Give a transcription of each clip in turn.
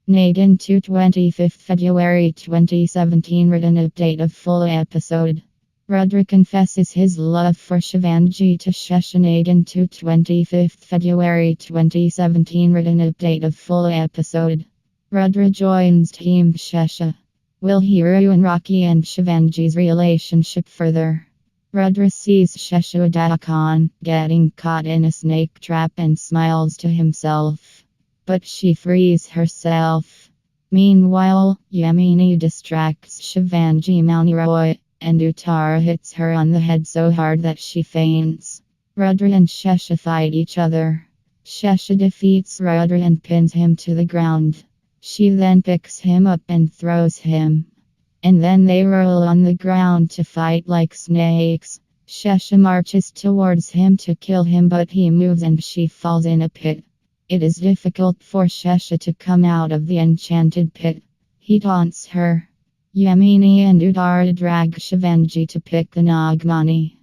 Naagin to 25th February 2017 written update of full episode. Rudra confesses his love for Shivangi to Shesha. Naagin to 25th February 2017 written update of full episode. Rudra joins Team Shesha. Will he ruin Rocky and Shivangi's relationship further? Rudra sees Shesha Adaa Khan getting caught in a snake trap and smiles to himself. But she frees herself. Meanwhile, Yamini distracts Shivangi. Mouni Roy and Uttara hits her on the head so hard that she faints. Rudra and Shesha fight each other. Shesha defeats Rudra and pins him to the ground. She then picks him up and throws him. And then they roll on the ground to fight like snakes. Shesha marches towards him to kill him, but he moves and she falls in a pit. It is difficult for Shesha to come out of the enchanted pit. He taunts her. Yamini and Uttara drag Shivangi to pick the naagmani.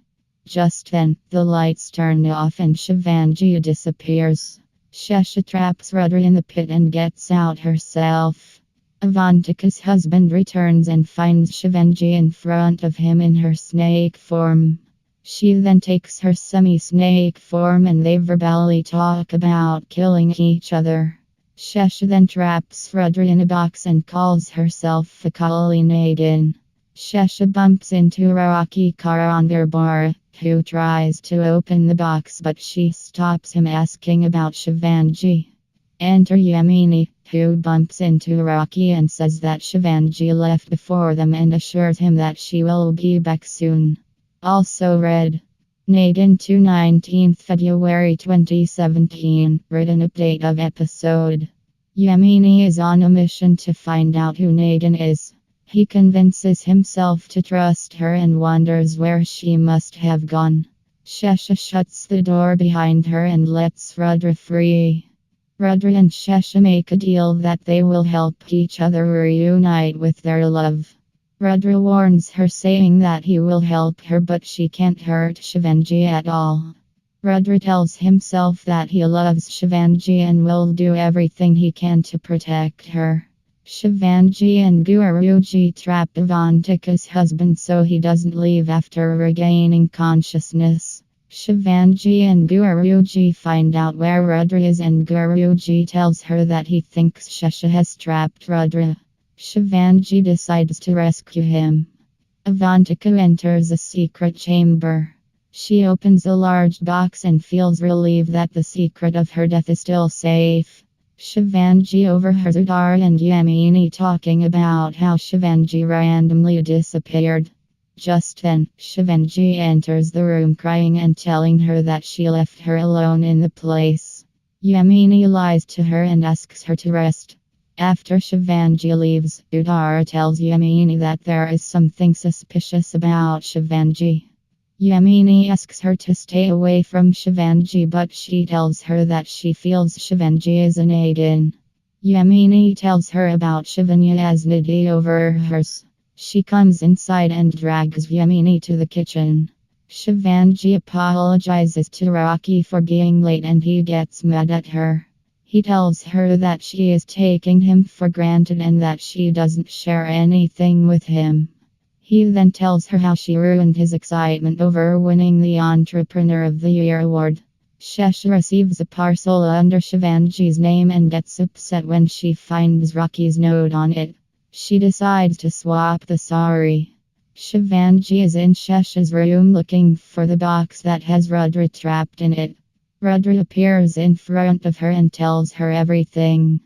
Just then, the lights turn off and Shivangi disappears. Shesha traps Rudra in the pit and gets out herself. Avantika's husband returns and finds Shivangi in front of him in her snake form. She then takes her semi-snake form and they verbally talk about killing each other. Shesha then traps Rudra in a box and calls herself Naagin. Shesha bumps into Rocky and Shivangi, who tries to open the box but she stops him asking about Shivangi. Enter Yamini, who bumps into Rocky and says that Shivangi left before them and assures him that she will be back soon. Also read. Naagin to 19th February 2017 written update of episode. Yamini is on a mission to find out who Naagin is. He convinces himself to trust her and wonders where she must have gone. Shesha shuts the door behind her and lets Rudra free. Rudra and Shesha make a deal that they will help each other reunite with their love. Rudra warns her saying that he will help her but she can't hurt Shivangi at all. Rudra tells himself that he loves Shivangi and will do everything he can to protect her. Shivangi and Guruji trap Avantika's husband so he doesn't leave after regaining consciousness. Shivangi and Guruji find out where Rudra is and Guruji tells her that he thinks Shesha has trapped Rudra. Shivangi decides to rescue him. Avantika enters a secret chamber. She opens a large box and feels relieved that the secret of her death is still safe. Shivangi overhears Uttara and Yamini talking about how Shivangi randomly disappeared. Just then, Shivangi enters the room crying and telling her that she left her alone in the place. Yamini lies to her and asks her to rest. After Shivangi leaves, Uttara tells Yamini that there is something suspicious about Shivangi. Yamini asks her to stay away from Shivangi but she tells her that she feels Shivangi is a Naagin. Yamini tells her about Shivangi as Nidhi overhears. She comes inside and drags Yamini to the kitchen. Shivangi apologizes to Rocky for being late and he gets mad at her. He tells her that she is taking him for granted and that she doesn't share anything with him. He then tells her how she ruined his excitement over winning the Entrepreneur of the Year award. Shesha receives a parcel under Shivangi's name and gets upset when she finds Rocky's note on it. She decides to swap the sari. Shivangi is in Shesha's room looking for the box that has Rudra trapped in it. Rudra appears in front of her and tells her everything.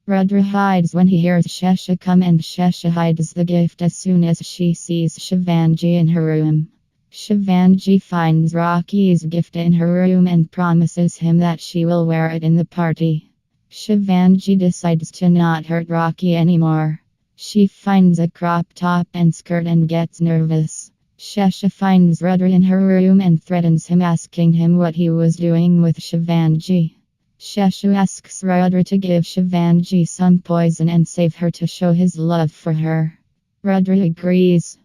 Rudra hides when he hears Shesha come and Shesha hides the gift as soon as she sees Shivangi in her room. Shivangi finds Rocky's gift in her room and promises him that she will wear it in the party. Shivangi decides to not hurt Rocky anymore. She finds a crop top and skirt and gets nervous. Shesha finds Rudra in her room and threatens him, asking him what he was doing with Shivangi. Shesha asks Rudra to give Shivangi some poison and save her to show his love for her. Rudra agrees.